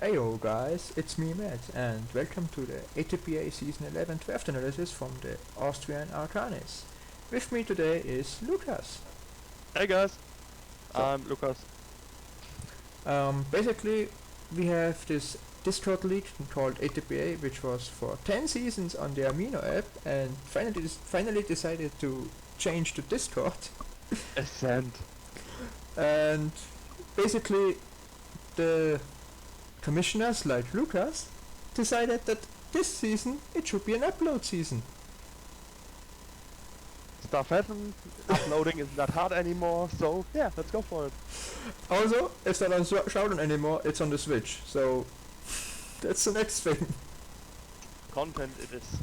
Heyo guys, it's me Matt, and welcome to the ATBA Season 11 draft analysis from the Austrian Arkanis. With me today is Lukas. Hey guys, So, I'm Lukas. basically, we have this Discord league called ATBA, which was for 10 seasons on the Amino app, and finally decided to change to Discord. Ascend. And basically, the commissioners like Lukas decided that this season it should be an upload season. Stuff happened, uploading isn't that hard anymore, so yeah, let's go for it. Also, it's not on Showdown anymore, it's on the Switch, so that's the next thing. Content it is.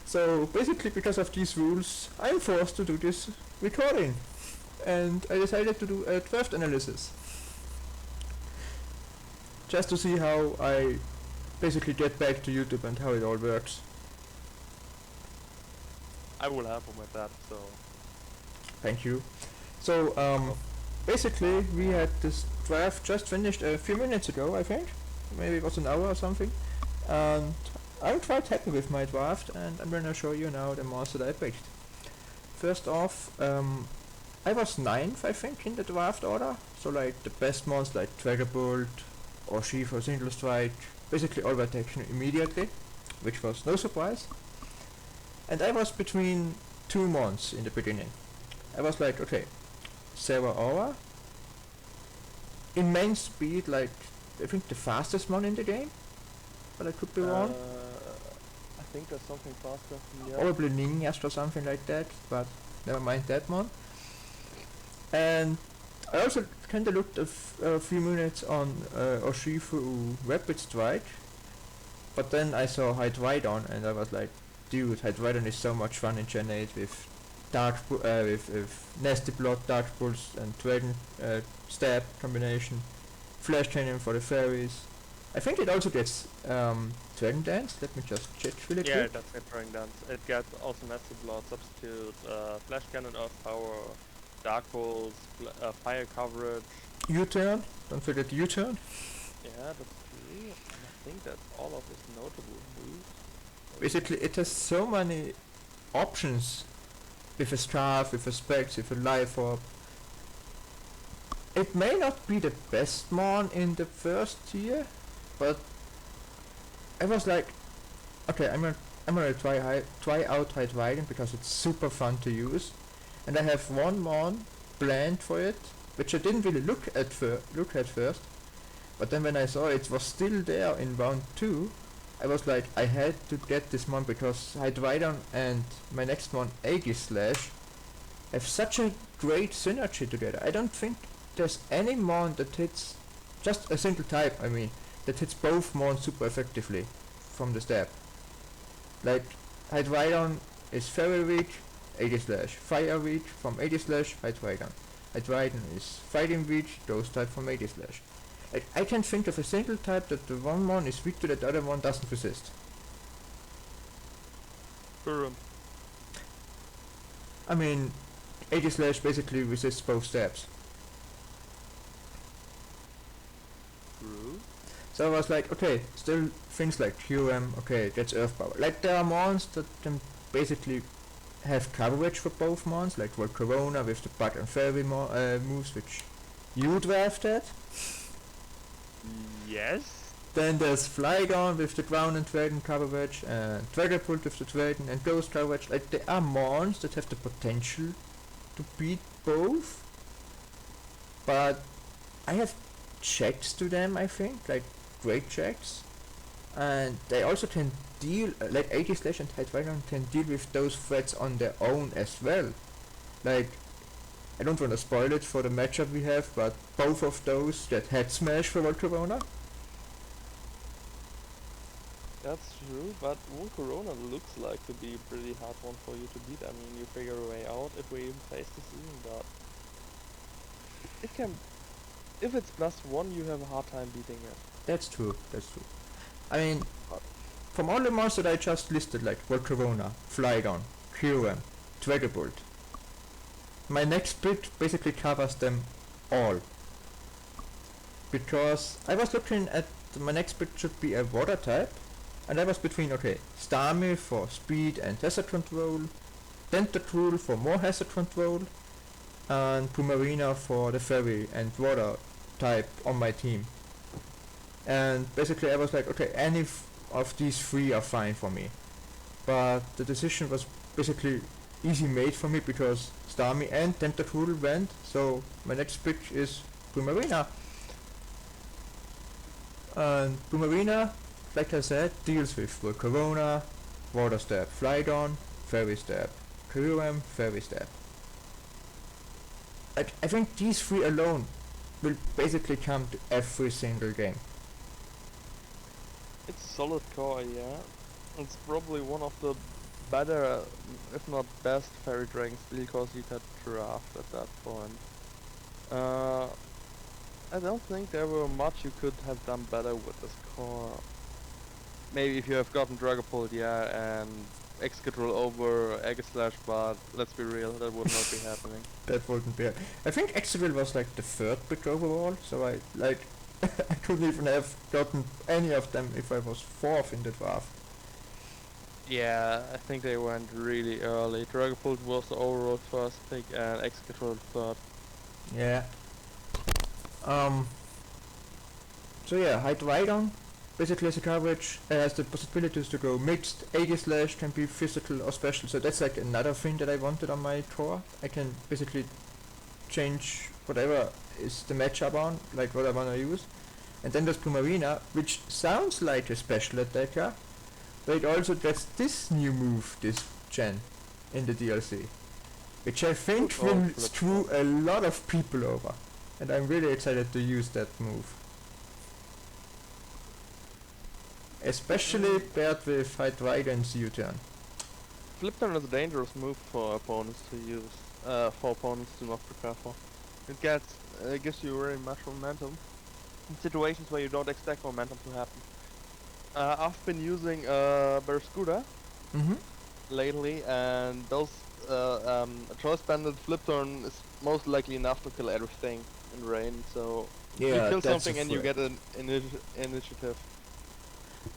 So basically because of these rules, I'm forced to do this recording. And I decided to do a draft analysis. Just to see how I basically get back to YouTube and how it all works. I will help him with that, so... Thank you. So, basically we had this draft just finished a few minutes ago, I think. Maybe it was an hour or something. And I'm quite happy with my draft, and I'm gonna show you now the monster that I picked. First off, I was 9th, I think, in the draft order. So like the best mons like Dragapult or Sheaf or Single Strike, basically all were taken immediately, which was no surprise. And I was between two mons in the beginning. I was like, okay, Serra Aura, immense speed, like I think the fastest mon in the game, but I could be wrong. I think there's something faster. Yeah. Probably Ninjas or something like that, but never mind that one. And I also kinda looked a few minutes on Oshifu Rapid Strike, but then I saw Hydreidon and I was like, dude, Hydreidon is so much fun in Gen 8 with with Nasty Blood, Dark Pulse and Dragon Stab combination, Flash Cannon for the fairies. I think it also gets Dragon Dance. Let me just check really Yeah, quick. it does get Dragon Dance. It gets also Nasty Blood, Substitute, Flash Cannon, Earth Power, Dark Pulse, Fire Coverage. U-turn, don't forget U-turn. Yeah, that's true. And I think that's all of his notable moves. Basically it has so many options with a Scarf, with a Specs, with a Life Orb. It may not be the best mon in the first tier, but I was like, okay, I'm gonna try out Hydreidon because it's super fun to use, and I have one mon planned for it, which I didn't really look at first, but then when I saw it was still there in round 2, I was like, I had to get this mon because Hydreidon and my next one, Aegislash, have such a great synergy together. I don't think there's any mon that hits, just a single type, I mean, that hits both mons super effectively from the stab. Like, Hydreidon is Fairy weak, Aegislash. Fire weak from Aegislash, Hydreidon. Hydreidon is Fighting weak, Ghost type from Aegislash. Like, I can think of a single type that the one mon is weak to that the other one doesn't resist. Burrum. I mean, Aegislash basically resists both stabs. True. So I was like, okay, still things like QM, okay, that's Earth Power. Like, there are mons that can basically have coverage for both mons, like Volcarona with the Bug and Fairy moves, which you drafted. Yes. Then there's Flygon with the Ground and Dragon coverage, and Dragapult with the Dragon and Ghost coverage. Like, there are mons that have the potential to beat both, but I have checks to them, I think, like great checks, and they also can deal, like Aegislash and Hydreidon can deal with those threats on their own as well. Like, I don't want to spoil it for the matchup we have, but both of those get Head Smash for Volcarona. That's true, but Corona looks like to be a pretty hard one for you to beat. I mean, you figure a way out if we even face the season, but it can. If it's +1, you have a hard time beating it. That's true, that's true. I mean, from all the monsters that I just listed, like Volcarona, Flygon, Kyurem, Dragapult, my next pick basically covers them all. Because I was looking at my next pick should be a water type. And I was between, okay, Starmie for speed and hazard control, Tentacruel for more hazard control, and Pumarina for the fairy and water type on my team. And basically I was like, okay, any of these three are fine for me. But the decision was basically easy made for me because Starmie and Tentacruel went, so my next pick is Pumarina. And Pumarina, like I said, deals with Volcarona, Water Stab, Flydon, Fairy Stab, Kyurem, Fairy Stab. I think these three alone will basically come to every single game. It's solid core, yeah. It's probably one of the better, if not best, Fairy Dragon Steel cores you could draft at that point. I don't think there were much you could have done better with this core. Maybe if you have gotten Dragapult, yeah, and Excadrill over Aegislash, but let's be real, that would not be happening. That wouldn't be. I think Excadrill was like the third pick overall, so I I couldn't even have gotten any of them if I was fourth in the draft. Yeah, I think they went really early. Dragapult was the overall first pick and Excadrill third. Yeah. So yeah, Hydreigon basically as a coverage has the possibilities to go mixed. Aegislash can be physical or special, so that's like another thing that I wanted on my core. I can basically change whatever is the matchup on, like what I wanna use. And then there's Pumarina, which sounds like a special attacker, but it also gets this new move this gen in the DLC, which I think will screw a lot of people over. And I'm really excited to use that move. Especially paired with Hydreigon's U-turn. Flip turn is a dangerous move for opponents to use, for opponents to not prepare for. It gives you very much momentum in situations where you don't expect momentum to happen. I've been using Barraskewda lately, and those choice banded flip turn is most likely enough to kill everything in rain. So you kill something and you get an initiative.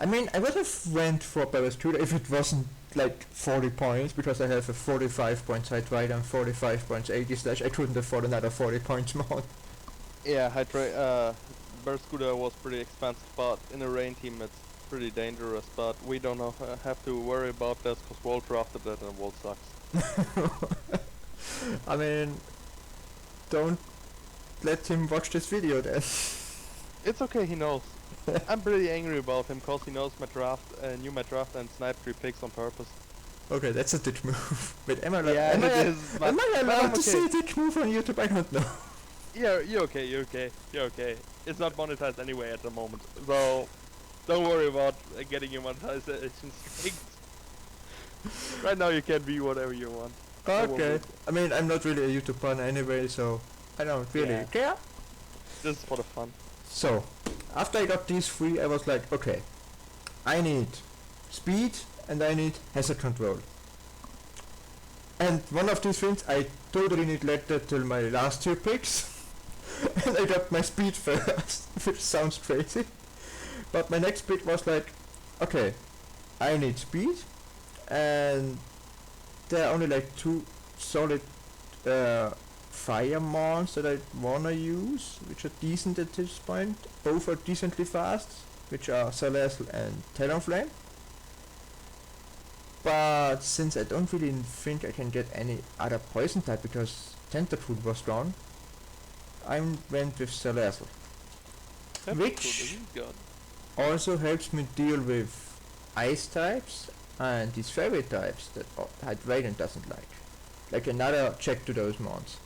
I mean, I would have went for Barraskewda if it wasn't like 40 points, because I have a 45 points Hydreigon and 45 points Aegislash. I couldn't afford another 40 points more. Yeah, Barraskewda was pretty expensive, but in a rain team it's pretty dangerous. But we don't have to worry about this because Walt drafted it and Walt sucks. I mean, don't let him watch this video then. It's okay, he knows. I'm pretty angry about him because he knows my draft, knew my draft and sniped 3 picks on purpose. Okay, that's a dick move. But am I am I allowed to say dick move on YouTube? I don't know. Yeah, you're okay. It's not monetized anyway at the moment, so don't worry about getting your monetization straight. Right now you can be whatever you want. Okay. I mean, I'm not really a YouTube partner anyway, so I don't really care. This is for the fun. So, after I got these three, I was like, okay, I need speed and I need hazard control. And one of these things, I totally neglected till my last 2 picks. And I got my speed first, which sounds crazy. But my next pick was like, okay, I need speed, and there are only like 2 solid fire mons that I wanna use, which are decent at this point. Both are decently fast, which are Salazzle and Talonflame. But since I don't really think I can get any other poison type because Tentacruel was gone, I went with Salazzle, which also helps me deal with ice types and these fairy types that Hydreigon doesn't like. Like another check to those mons.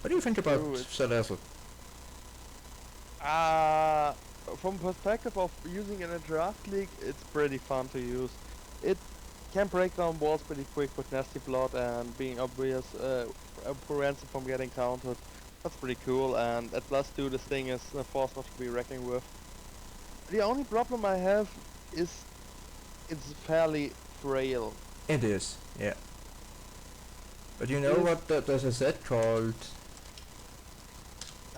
What do you think about Salazzle? From perspective of using in a draft league, it's pretty fun to use. It can break down walls pretty quick with nasty blood and being obvious, prevention from getting countered. That's pretty cool, and at +2 this thing is a force not to be reckoned with. The only problem I have is it's fairly frail. It is, yeah. But you know what there's a set called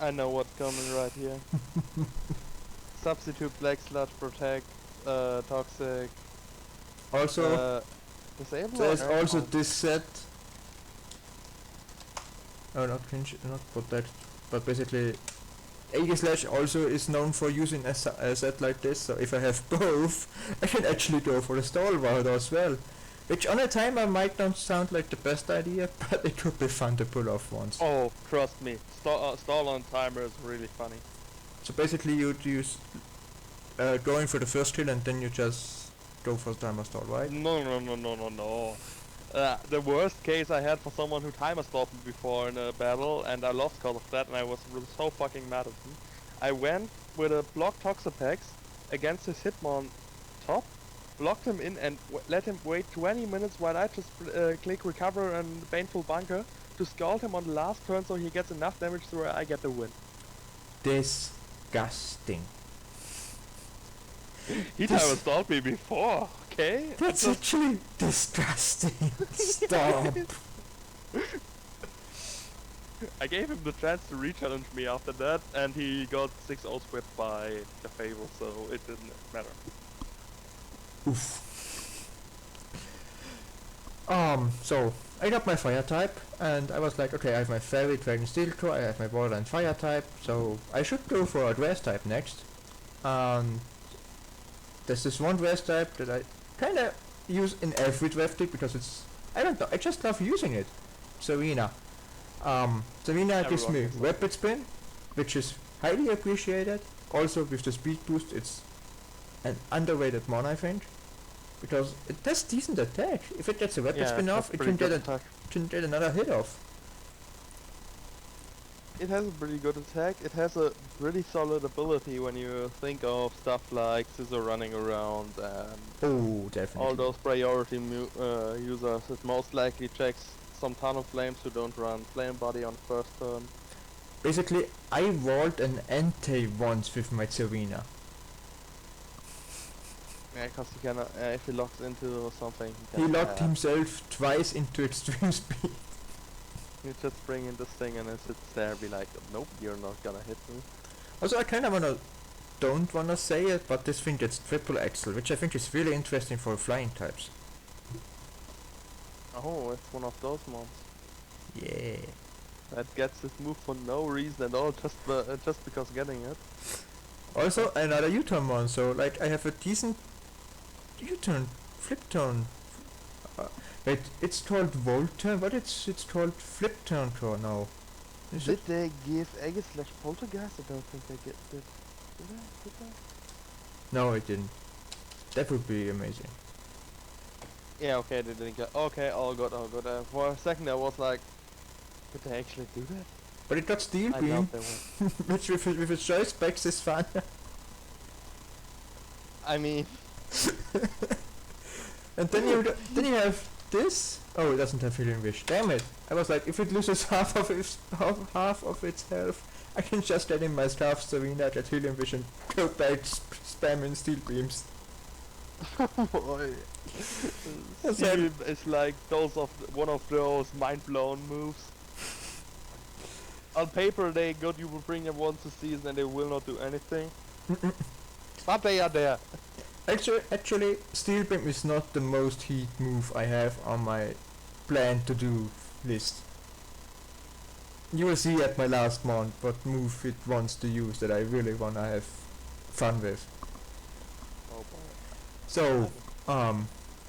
I know what's coming right here. Substitute Black Sludge, Protect, Toxic, Also, Disable there's or also Aircon? this set. Oh, not cringe, not protect, but basically, Aegislash also is known for using a set like this. So if I have both, I can actually go for the Stalwart as well. Which on a timer might not sound like the best idea, but it could be fun to pull off once. Oh, trust me, stall on timer is really funny. So basically you'd use going for the first kill and then you just go for the timer stall, right? No. The worst case I had for someone who timer stopped me before in a battle, and I lost because of that, and I was so fucking mad at him. I went with a block Toxapex against his Hitmon top, blocked him in, and let him wait 20 minutes while I just click recover and Baneful Bunker to scald him on the last turn so he gets enough damage so I get the win. Disgusting. He timer stalled me before, okay? That's actually disgusting. Stop. I gave him the chance to re-challenge me after that, and he got 6-0 swept by the Fable, so it didn't matter. Oof. So I got my fire type, and I was like, okay, I have my fairy dragon steel core, I have my borderline fire type, so I should go for a grass type next. There's this one grass type that I kinda use in every draft deck because it's, I don't know, I just love using it. Serena. Serena gives me rapid spin, which is highly appreciated. Also with the speed boost, it's an underrated mon, I think, because it does decent attack. If it gets a rapid spin off, it can get another hit off. It has a pretty good attack. It has a pretty solid ability when you think of stuff like Scissor running around and Oh, definitely. all those priority users. It most likely checks some ton of flames who don't run flame body on first turn. Basically, I rolled an Entei once with my Serena. Yeah, because he can, if he locks into something, He locked himself twice into extreme speed. You just bring in this thing and it sits there and be like, nope, you're not gonna hit me. Also, I kinda don't wanna say it, but this thing gets triple axle, which I think is really interesting for flying types. Oh, it's one of those mons. Yeah. That gets this move for no reason at all, just because getting it. Also, another U-turn one, so like I have a decent U-turn, flip turn. Wait, it's called volt turn, but it's called flip turn core now. Is Did it? they give Aegis / Poltergeist? I don't think they did. Did they? No, it didn't. That would be amazing. Yeah, okay, they didn't get. Okay, all good. For a second, I was like, did they actually do that? But it got steel I beam, doubt they would. which with its choice specs is fun. I mean, And then you have this. Oh, it doesn't have healing wish. Damn it! I was like, if it loses half of its health, I can just get in my Scarf Serena, get healing wish, and go back spamming steel beams. boy, That's Steel is like one of those mind-blown moves. On paper, they good. You will bring them once a season, and they will not do anything. But they are there. Actually, steel beam is not the most heat move I have on my plan to do list. You will see at my last month what move it wants to use that I really wanna have fun with. Oh boy. So,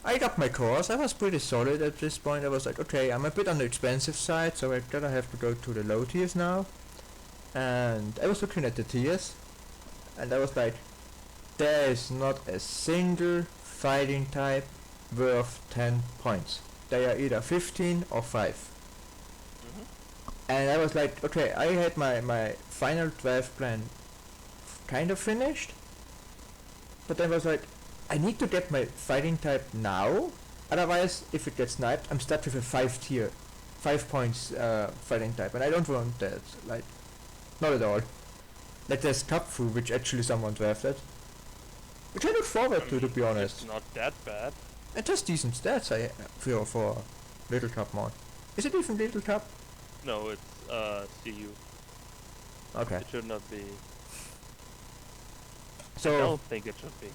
I got my cores. I was pretty solid at this point. I was like, okay, I'm a bit on the expensive side, so I gotta have to go to the low tiers now. And I was looking at the tiers, and I was like, there is not a single fighting type worth 10 points. They are either 15 or 5. And I was like, okay, I had my final draft plan kind of finished, but I was like, I need to get my fighting type now, otherwise if it gets sniped, I'm stuck with a 5 points fighting type, and I don't want that, like, not at all. Like there's Cupfu, which actually someone drafted, which I look forward to be honest. It's not that bad. It has decent stats for Little Cup mod. Is it even Little Cup? No, it's CU. Okay. It should not be. I So don't think it should be.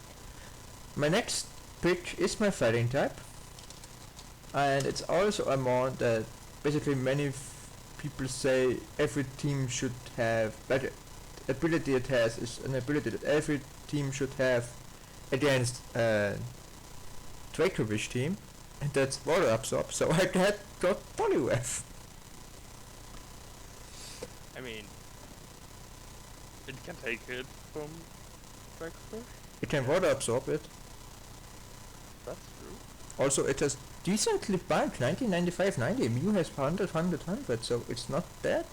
my next pick is my fighting type, and it's also a mod that basically many people say every team should have. Like ability it has is an ability that every team should have against Dracovish team, and that's water absorb. So I got Poliwrath. I mean, it can take it from Dragfish. It can water absorb it. That's true. Also, it has decently bulk 90, 95, 90. Mew has 100, 100, 100, so it's not that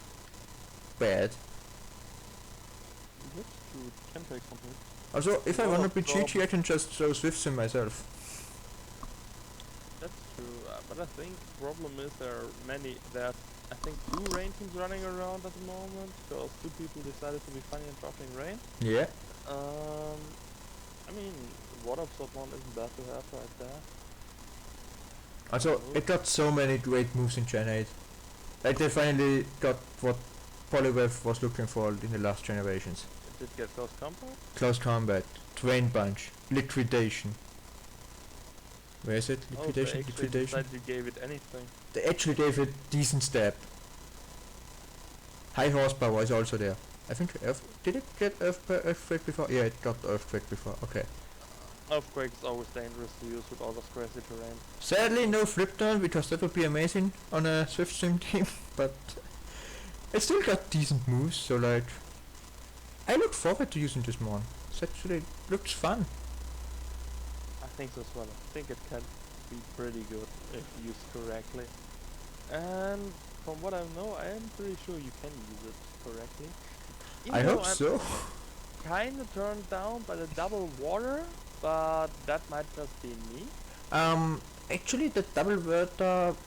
bad. That's true. It can take something. Also, if I Water wanna be absorb. cheeky, I can just throw Swift Sim myself. That's true. But I think the problem is there are I think 2 rain teams running around at the moment because 2 people decided to be funny and dropping rain. Yeah. I mean, water absorb one isn't bad to have right there. Also, it got so many great moves in Gen 8. Like, they finally got what Poliwrath was looking for in the last generations. It did get close combat. Close combat, Drain Punch, Liquidation. Where is it? Liquidation, Oh, they actually Liquidation. decided you gave it anything. They actually gave it decent stab. High horsepower is also there. I think did it get Earthquake before? Yeah, it got Earthquake before. Okay. Earthquake is always dangerous to use with all those crazy terrain. Sadly, no flip turn because that would be amazing on a Swift Sim team. But it still got decent moves. So like, I look forward to using this more. It actually looks fun. I think so as well. I think it can be pretty good if used correctly. And from what I know, I am pretty sure you can use it correctly. I hope so. Kinda turned down by the double water, but that might just be me. Actually the double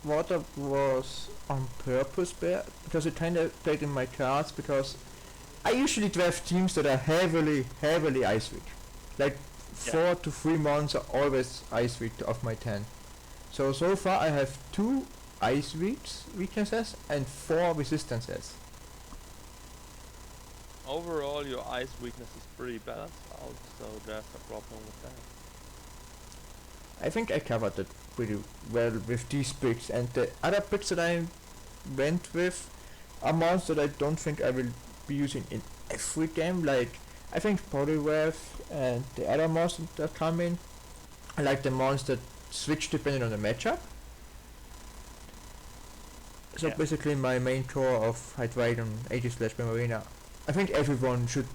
water was on purpose there because it kinda played in my cards because I usually draft teams that are heavily ice weak. Like 4 to 3 months are always ice weak of my 10. So far I have 2 ice weaknesses and 4 resistances. Overall, your ice weakness is pretty balanced out, so there's no problem with that. I think I covered it pretty well with these picks, and the other picks that I went with are monsters that I don't think I will be using in every game. Like, I think Poliwrath and the other monsters that come in, I like the monsters that switch depending on the matchup. So Yeah. basically my main core of Hydreigon, Aegis/Marina, I think everyone should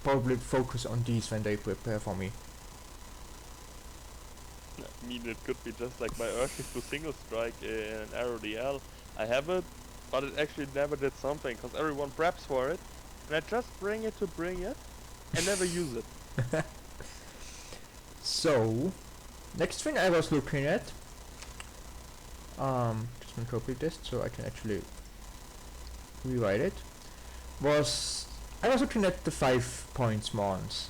probably focus on these when they prepare for me. I mean, it could be just like my Arkanis to single strike in RODL. I have it, but it actually never did something, because everyone preps for it, and I just bring it to bring it, and never use it. So, next thing I was looking at, just gonna copy this so I can actually rewrite it, was I was looking at the 5 points mons,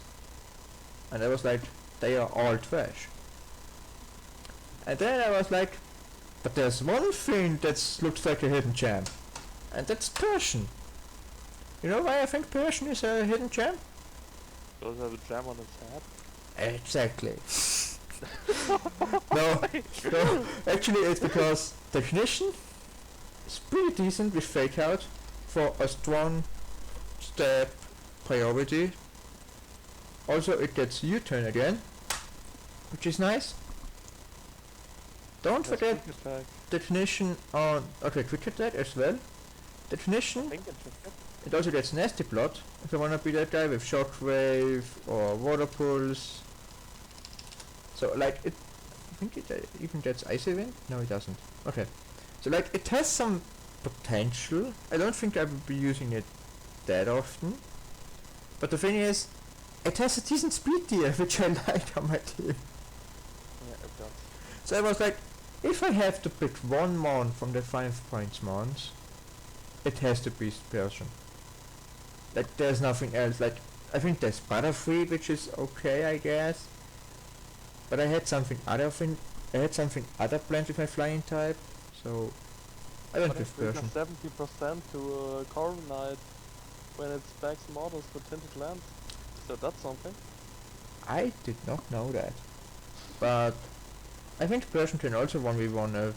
and I was like, they are all trash. And then I was like, but there's one thing that looks like a hidden gem, and that's Persian. You know why I think Persian is a hidden gem? Does it have a gem on its head? Exactly. no, actually it's because Technician is pretty decent with Fake Out for a strong step priority. Also it gets U-turn again, which is nice. Don't That's forget quick attack. Technician on... Okay, quick attack as well. I Technician, think it should get. it also gets Nasty Plot if you wanna be that guy with Shockwave or Water Pulse. So like it... I think it even gets Icy Wind? No it doesn't. Okay. So like it has some potential. I don't think I will be using it that often. But the thing is, it has a decent speed tier which I like on my team. Yeah, it does. So I was like, if I have to pick one mon from the 5 points mons, it has to be Persian. Like there's nothing else. Like I think there's Butterfree, which is okay, I guess. But I had something other planned with my flying type, so I went But with if we Persian. have 70% to Corviknight, when it specs models for tinted lamps. So that's something. I did not know that. But I think Persian can also 1v1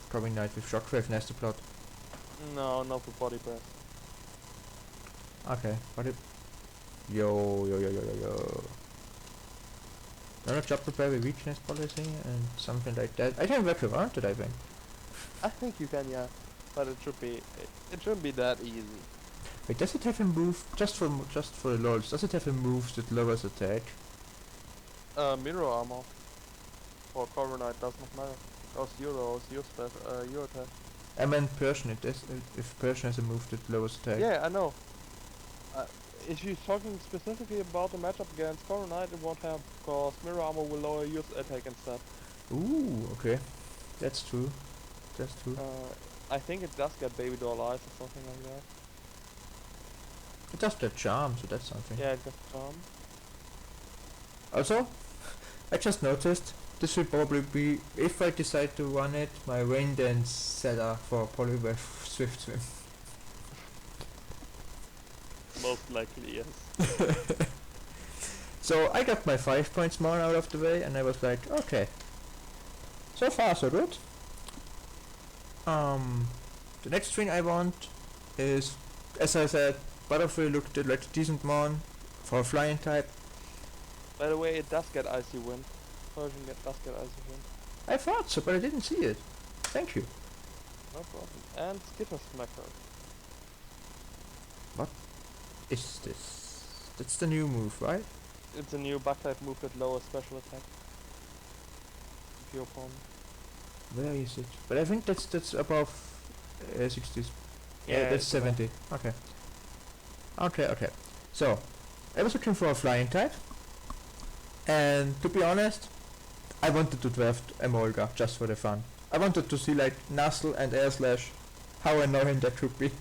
Covering Knight with Shockwave Nestor plot. No, not for body press. Okay, but it. Yo. Another job prepare with weakness policy and something like that. I can work around it, I think. I think you can, yeah. But it shouldn't be that easy. Wait, does it have a move just for the lulz? Does it have a move that lowers attack? Mirror armor. Or cover knight does not matter. Your attack. I meant Persian. If Persian has a move that lowers attack. Yeah, I know. If you're talking specifically about the matchup against Cover Knight, it won't have, because Mirror Armor will lower your attack instead. Ooh, okay. That's true. I think it does get Baby Doll Eyes or something like that. It does get charm, so that's something. Yeah, it gets Charm. Also, I just noticed this will probably be, if I decide to run it, my rain dance setup for Polywave Swift Swim. Most likely, yes. So I got my 5 points more out of the way, and I was like, okay. So far so good. The next thing I want is, as I said, Butterfree looked like a decent mon for a flying type. By the way, it does get Icy Wind. Persian does get Icy Wind. I thought so, but I didn't see it. Thank you. No problem. And Skitter Smacker. Is this? That's the new move, right? It's a new bug type move that lowers special attack. If your opponent. Where is it? But I think that's above 60s. Yeah, That's it's 70. Okay. Okay. So, I was looking for a flying type, and to be honest, I wanted to draft a Molga just for the fun. I wanted to see like Nuzzle and Air Slash, how annoying that could be.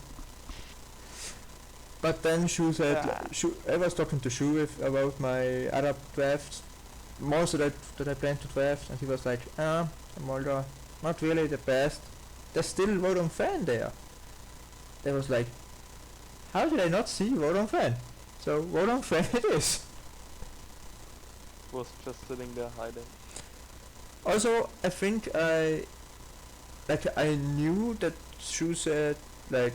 But then Shu said, I was talking to Shu about my other drafts, most that I planned to draft, and he was like, Molga, not really the best. There's still Vodong Fan there. I was like, how did I not see Vodong Fan? So Vodong Fan it is. Was just sitting there hiding. Also, I think I knew that Shu said, like,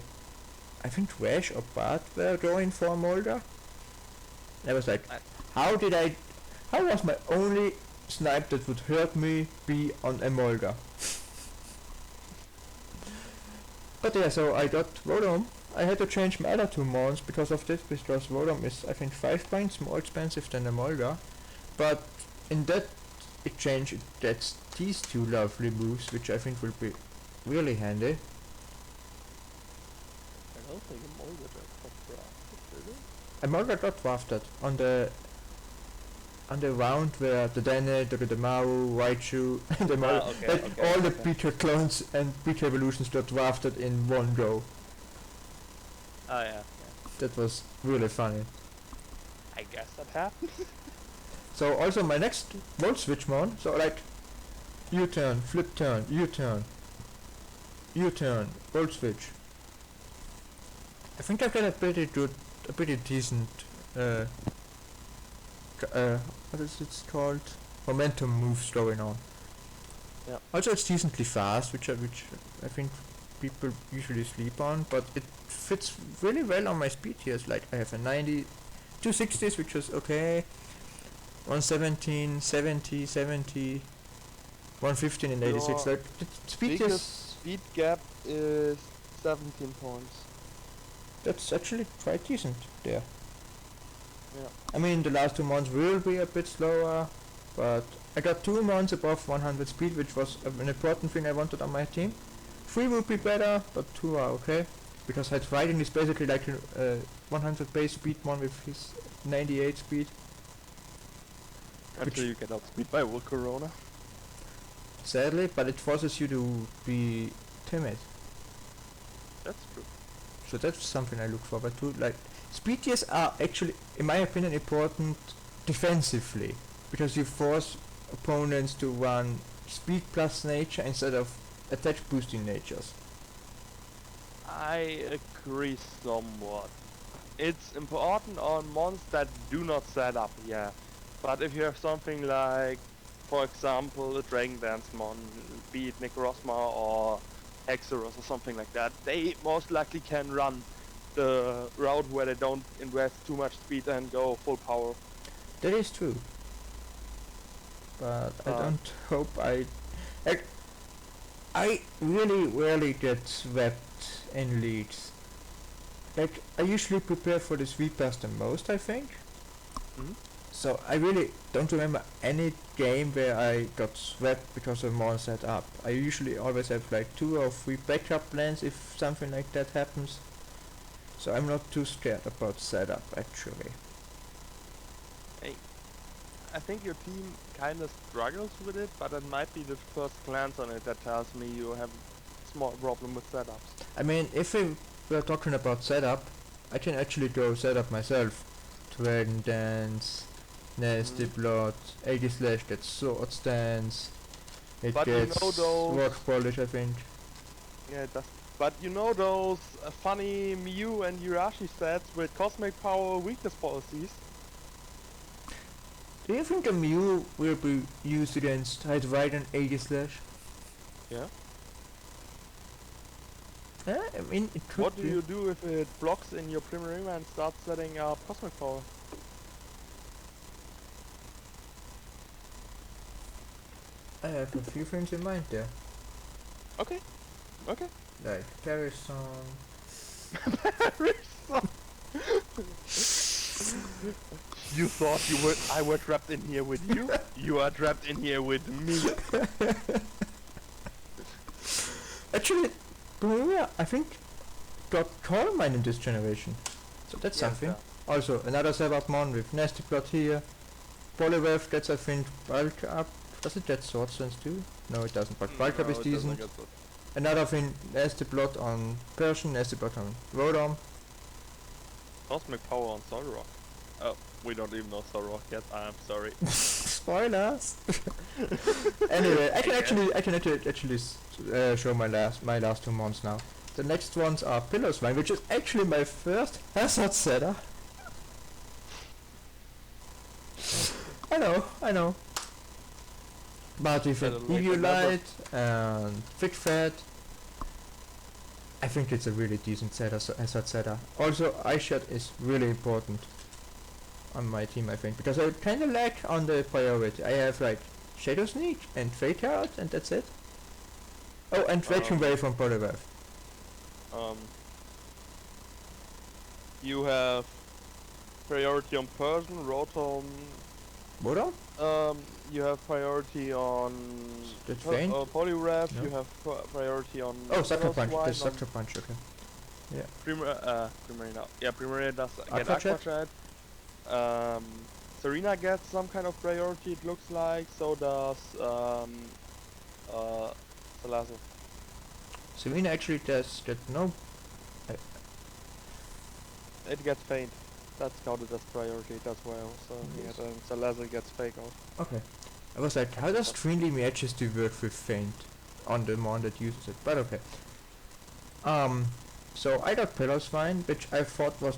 I think Rash or Bart were going for Molga. I was like, how was my only snipe that would hurt me be on a Molga? But yeah, so I got Vodom. I had to change my other two mons because of this, because Vodom is I think 5 points more expensive than a Molga. But in that exchange it gets these two lovely moves, which I think will be really handy. I don't think a Molga got drafted, did it? A Molga got drafted on the round where the Dene, the Maru, Raichu, and the Molga, all the Pika clones and Pika evolutions got drafted in one go. Oh yeah. That was really funny. I guess that happened. So also my next Volt Switch mon, so like U-turn, flip turn, U-turn, U-turn, Volt Switch. I think I've got a pretty decent what is it called? Momentum moves going on. Yeah. Also it's decently fast, which I think people usually sleep on, but it fits really well on my speed tiers. Like I have a 90, 260s, which is okay, 117, 70, 70, 115 and 86. Like the speed tiers. Speed gap is 17 points. That's actually quite decent there. Yeah. I mean, the last 2 months will be a bit slower, but I got 2 months above 100 speed, which was an important thing I wanted on my team. 3 would be better, but 2 are okay, because Head Fighting is basically like a 100 base speed one with his 98 speed. Until you get outspeed by Volcarona. Sadly, but it forces you to be timid. That's true. So that's something I look forward to. Like, speed tiers are actually, in my opinion, important defensively, because you force opponents to run speed plus nature instead of attack boosting natures. I agree somewhat. It's important on mons that do not set up, yeah. But if you have something like, for example, a Dragon Dance mon, be it Necrozma or Hexeros or something like that, they most likely can run the route where they don't invest too much speed and go full power. That is true. But I don't hope like, I really rarely get swept in leads. Like, I usually prepare for the sweepers the most, I think. Mhm. So I really don't remember any game where I got swept because of more set up. I usually always have like 2 or 3 backup plans if something like that happens. So I'm not too scared about setup actually. I think your team kind of struggles with it, but it might be the first glance on it that tells me you have a small problem with setups. I mean, if we were talking about setup, I can actually go setup myself. Dragon Dance, Nasty Blood, 80 Slash gets Sword Stance, it But gets you know those... Rock Polish I think. Yeah, it does. But you know those funny Mew and Yurashi sets with Cosmic Power weakness policies? Do you think a Mew will be used against Hydreigon 80 Slash? Yeah. I mean, it could What be. do you do if it blocks in your Primarina and starts setting up Cosmic Power? I have a few things in mind there. Okay. Okay. Like Parison. You thought I were trapped in here with you? You are trapped in here with me. Actually, Primarina, I think, got Coal Mine in this generation. So that's something. Yeah. Also, another setup mon with Nasty Plot here. Poliwrath gets, I think, Bulk Up. Does it get Sword Stance too? No, it doesn't, but Bulk Up is decent. Another thing, Nasty Plot on Persian, Nasty Plot on Rodom. Cosmic Power on Solrock. Oh, we don't even know Solrock yet. I'm sorry. Spoilers! Anyway, I can actually show my last 2 months now. The next ones are Pillorswine, which is actually my first hazard setter. I know. But with an Eviolite and Thick Fat, I think it's a really decent hazard setter. Also, Eyeshot is really important on my team, I think, because I kinda lack on the priority. I have like Shadow Sneak and Fake Out, and that's it. Oh, and Vacuum Wave from Poliwrath. You have priority on Persian, Rotom. Rodom? You have priority on Poliwrath. No. You have priority on. Oh, Sucker Punch. There's Sucker Punch. Okay. Yeah. Primarina. Yeah, Primarina does get Aqua Aqua Jet. Serena gets some kind of priority. It looks like. So does Salazzle. Serena actually does get no. It gets faint. That's counted as priority. That's why I was saying it. And Salazzle gets fake out. Okay. I was like, how does Trinity matches to work with Faint on the mon that uses it? But okay. So I got Pillorswine, which I thought was...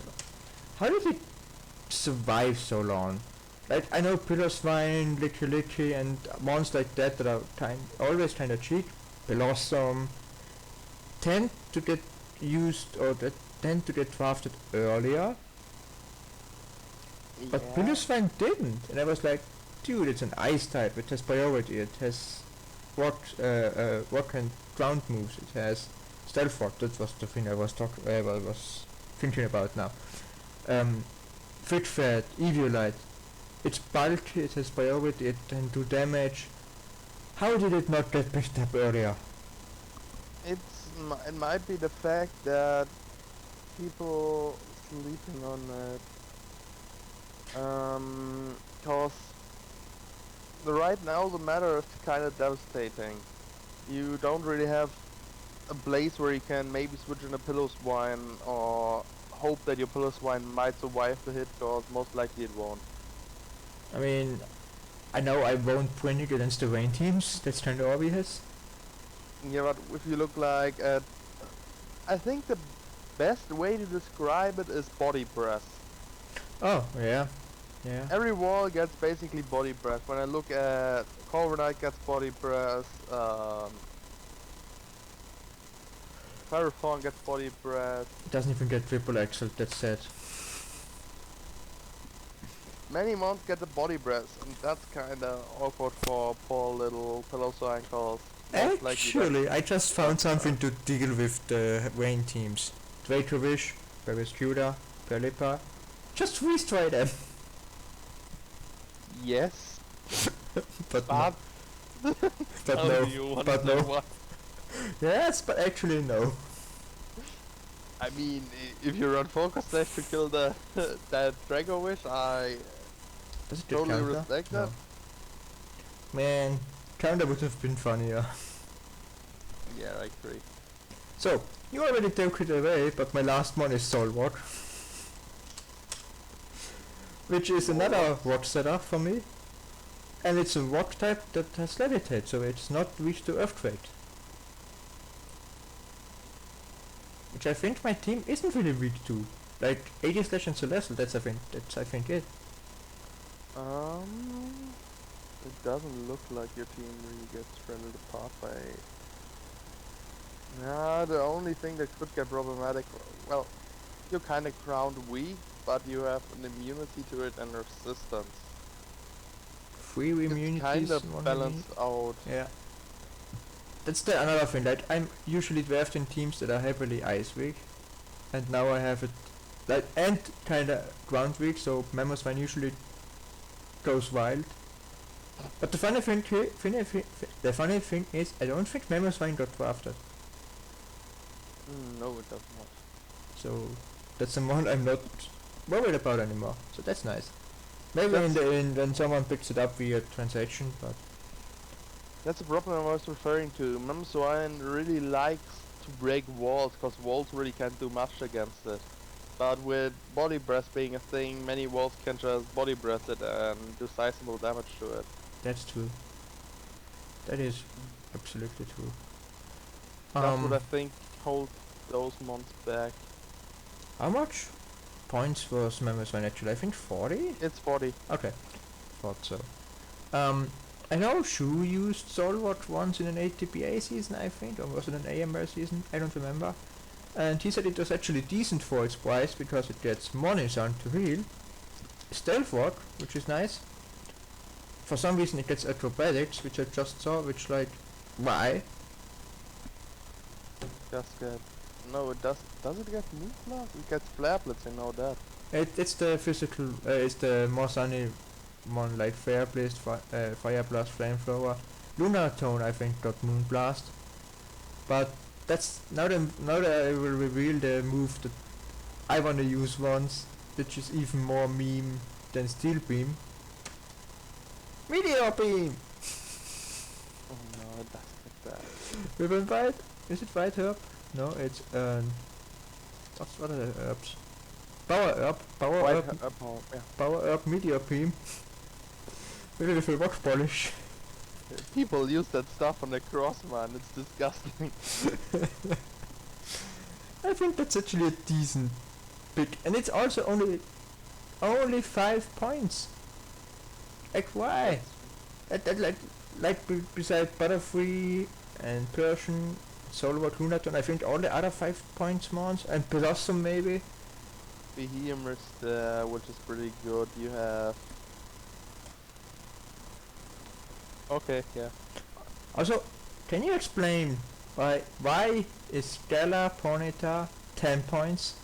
How did it survive so long? Like, I know Pillorswine, Licky and mons like that are always kinda cheap. Blossom tend to get used or tend to get drafted earlier. But Pillorswine didn't, and I was like, dude, it's an ice type, it has priority, it has rock and ground moves, it has stealth rock, that was the thing I was thinking about now. Thick Fat, Eviolite, it's bulky, it has priority, it can do damage. How did it not get picked up earlier? It might be the fact that people sleeping on it. Cause right now the matter is kinda devastating. You don't really have a place where you can maybe switch in a Pillorswine or hope that your Pillorswine might survive the hit, cause most likely it won't. I mean, I know I won't win against the rain teams, that's kinda obvious. Yeah, but if you look like at... I think the Best way to describe it is body press. Oh, yeah. Yeah. Every wall gets basically body press. When I look at Corviknight gets body press, Pyrophone gets body press. It doesn't even get triple axle, that's sad. Many mons get the body press, and that's kinda awkward for poor little Peloso ankles. Most likely that- Actually, I just found something to deal with the rain teams. Dracovish, Barracuda, Pelipper. Just freeze try them. Yes, But but no. But how no. do you But no. understand what? Yes, but actually no. I mean, if you run focus dash to kill the that Dracovish, I Does it get totally counter? respect No. that. Man, counter would have been funnier. Yeah, I agree. So, you already took it away, but my last one is Solwalk. Which is another rock setup for me. And it's a rock type that has levitate, so it's not weak to earthquake. Which I think my team isn't really weak to. Like 80 slash and Celestial, that's I think it. It doesn't look like your team really gets shredded apart by. Yeah, the only thing that could get problematic, well, you're kind of ground weak, but you have an immunity to it and resistance. 3 immunities. It's kind of 1 balanced out. Yeah. That's the another thing, like I'm usually drafting teams that are heavily ice weak. And now I have it like and kinda ground weak, so Mammothvine usually goes wild. But the funny thing is I don't think Mammothvine got drafted. No, it does not. So that's the one I'm not worried about anymore. So that's nice. Maybe when someone picks it up via transaction, but That's the problem I was referring to. Mammothvine really likes to break walls, because walls really can't do much against it. But with body breath being a thing, many walls can just body breath it and do sizable damage to it. that's true. That is absolutely true. That's what I think holds those months back. How much points was Mammothvine actually? I think 40? It's 40. Okay, thought so. I know Shu used Solwatch once in an ATBA season, I think, or was it an AMR season? I don't remember. And he said it was actually decent for its price because it gets money sound to heal. Stealth Walk, which is nice. For some reason it gets acrobatics, which I just saw, which like, why? Just get. No, it does. Does it get move blast? It gets flare blitz, I know that. It's the physical, it's the more sunny one, like Fire Blast, Fire Blast, Flamethrower. Lunar Tone I think got Moon Blast. But that's now that I will reveal the move that I wanna use once, which is even more meme than Steel Beam. Meteor Beam! Oh no, it does get that. Ribbon Bite? Is it White Herb? No, it's what are the herbs? Power Herb, White yeah. Power Herb, Meteor Beam. With a little rock polish. People use that stuff on the cross, man. It's disgusting. I think that's actually a decent pick, and it's also only 5 points. Like why? Beside Butterfree and Persian, Solwart, Lunaton, I think all the other 5 points mons and Blossom maybe. Behemoth there, which is pretty good. You have. Okay, yeah. Also, can you explain why is Gala Ponyta 10 points?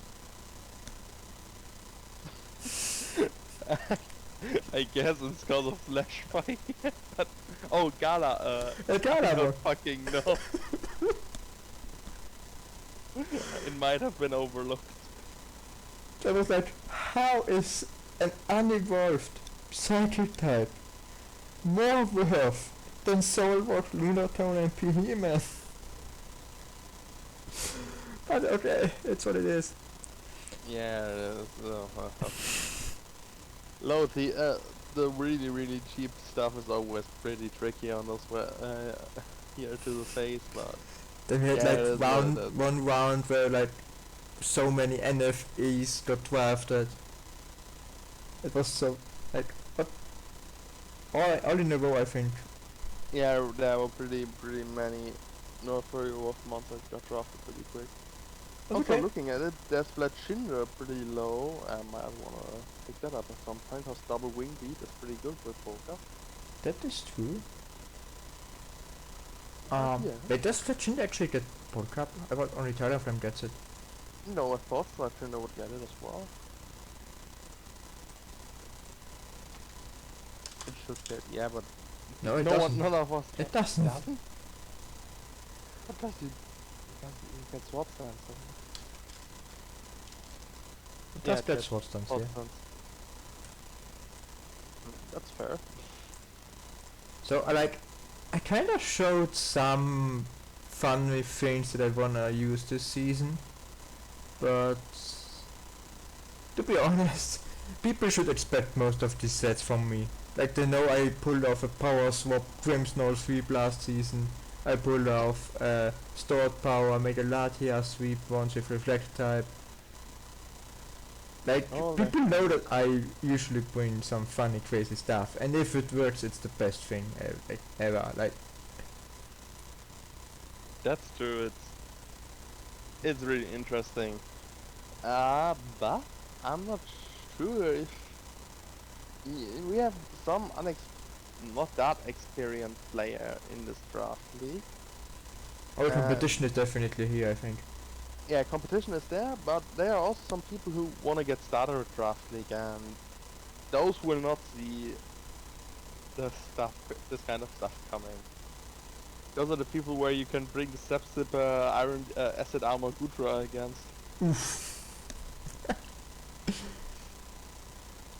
I guess it's because of Flash Fight. But, oh, Gala, Gala I don't one. fucking know. It might have been overlooked. That was like, how is an unevolved psychic type more worth than Solwart, Lunatone and Behemoth? But okay, it's what it is. Yeah, it is. The really, really cheap stuff is always pretty tricky on those here to the face, but Then we had Yeah, like that's one round where like so many NFEs got drafted. It was so like but all in a row I think. Yeah, there were pretty many North Korea Wolf monsters got drafted pretty quick. Also, Okay. looking at it, there's Fletchinder pretty low. I might wanna pick that up at some point, cause double wing beat is pretty good with Volca. That is true. Yeah. Wait, does Fletchinder actually get World Cup? I thought only Tyler of them gets it. No, I thought Fletchinder would get it as well. It should get, yeah, but No, it no doesn't. one, none of us. It doesn't. Doesn't? What does he? He gets swap stance. It does get sword stance, yeah. That's fair. So I kinda showed some funny things that I wanna use this season, but to be honest, people should expect most of these sets from me. Like they know I pulled off a power swap Crimson sweep last season. I pulled off stored power, made a Latia sweep once with reflect type. Like Oh, people know that I usually bring some funny crazy stuff, and if it works it's the best thing ever. Like That's true. It's really interesting. But I'm not sure if we have some not that experienced player in this draft league. our competition is definitely here, I think. Yeah, competition is there, but there are also some people who want to get started with draft league, and those will not see this kind of stuff coming. Those are the people where you can bring the Sepsipper Iron Acid Armor Gutra against.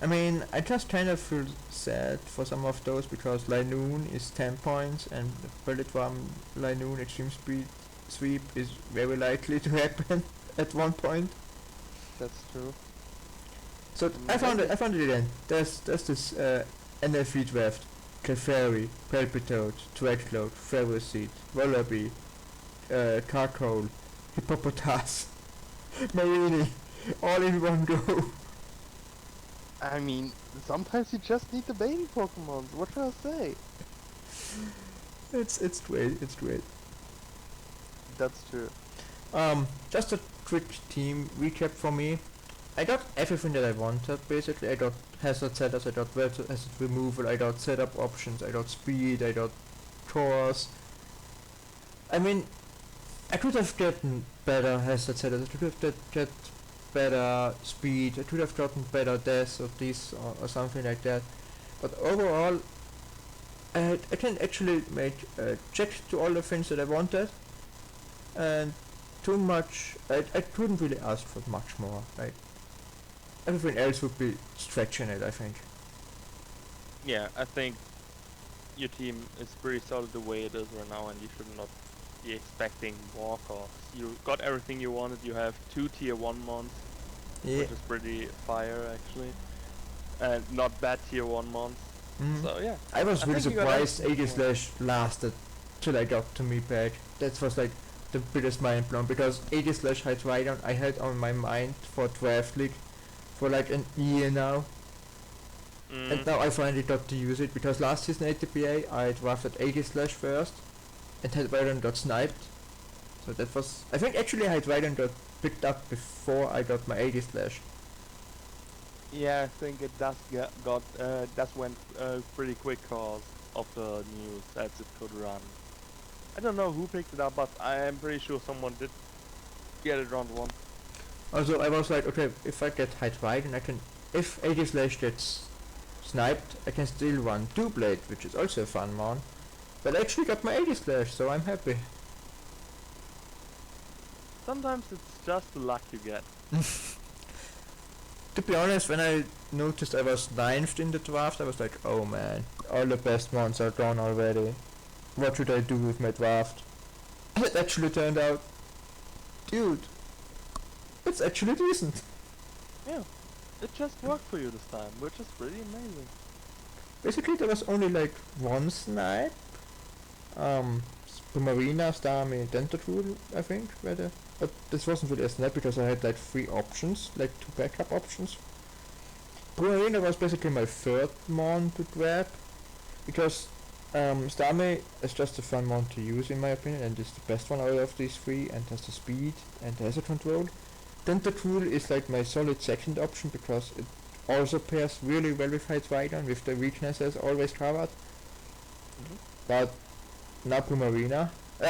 I mean, I just kind of feel sad for some of those because Linoon is 10 points and the Bullet Worm Linoon Extreme Speed Sweep is very likely to happen at one point. That's true. So I found it again. There's this NFE draft. Clefairy, Palpitoad, Dreadcloud, Ferroseed, Wallaby, Carcole, Hippopotas, Marini, all in one go. I mean, sometimes you just need the baby Pokemons. What should I say? It's great. It's great. That's true. Just a quick team recap for me. I got everything that I wanted. Basically, I got hazard setters, I got hazard removal, I got setup options, I got speed, I got cores. I mean, I could have gotten better hazard setters. I could have get better speed. I could have gotten better death or this or something like that. But overall, I can actually make check to all the things that I wanted, and too much. I couldn't really ask for much more. Like everything else would be stretching it, I think. Yeah, I think your team is pretty solid the way it is right now, and you should not be expecting more, cause you got everything you wanted. You have 2 tier 1 months, Yeah. which is pretty fire actually, and not bad tier 1 months. So yeah, I was I really think you got surprised everything 80 you want. slash lasted till I got to me back. That was like the biggest mind blown because 80 slash Hydreigon I had on my mind for draft league for like an year now. And now I finally got to use it because last season ATBA I drafted 80 slash first and Hydreigon got sniped. So that was, I think actually Hydreigon got picked up before I got my 80 slash. Yeah, I think it does that went pretty quick cause of the news that it could run. I don't know who picked it up, but I am pretty sure someone did get it round 1. Also I was like, okay, if I get Hydreigon I can, if 80 slash gets sniped I can still run Doublade, which is also a fun one. But I actually got my 80 slash, so I'm happy. Sometimes it's just the luck you get. To be honest, when I noticed I was 9th in the draft, I was like, oh man, all the best ones are gone already. What should I do with my draft? And it actually turned out, dude, it's actually decent. Yeah, it just worked for you this time, which is pretty amazing. Basically there was only like one snipe. Marina, Starmie, Dentatool, I think, were the but this wasn't really a snap because I had like 3 options, like 2 backup options. Primarina was basically my third mon to grab, because Starmie is just a fun mon to use in my opinion, and it's the best one out of these 3, and has the speed and has the control. Tentacool is like my solid second option because it also pairs really well with Hydreigon with the weaknesses always covered. But now Primarina.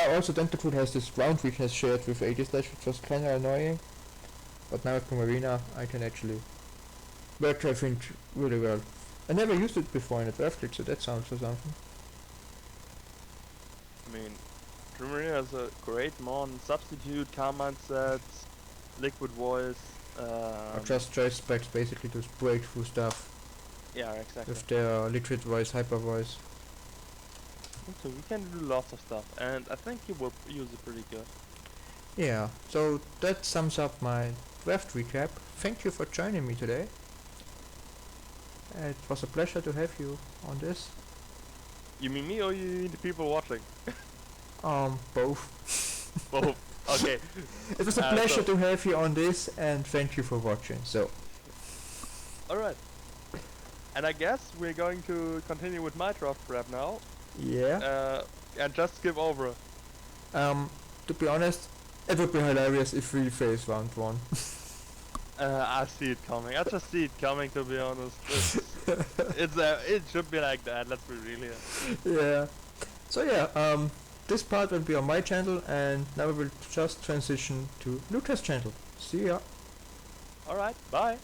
Also Tentacool has this ground weakness shared with AD Slash, which was kinda annoying. But now with Primarina I can actually work, I think, really well. I never used it before in a draft league, so that sounds for something. I mean, Primarina is a great mon. Substitute, Calm Mindset, Liquid Voice. Or just choice specs basically to break through stuff Yeah, exactly. with their liquid voice, hyper voice. So we can do lots of stuff, and I think you will use it pretty good. Yeah, so that sums up my draft recap. Thank you for joining me today. It was a pleasure to have you on this. You mean me or you mean the people watching? Both. Both. Okay. It was a pleasure to have you on this, and thank you for watching. So, alright. And I guess we're going to continue with my draft prep now. yeah. And just skip over. To be honest, it would be hilarious if we face round 1. I see it coming. I just see it coming, to be honest. It should be like that, let's be real here. Yeah. So yeah, this part will be on my channel, and now we will just transition to Lukas' channel. See ya. Alright, bye.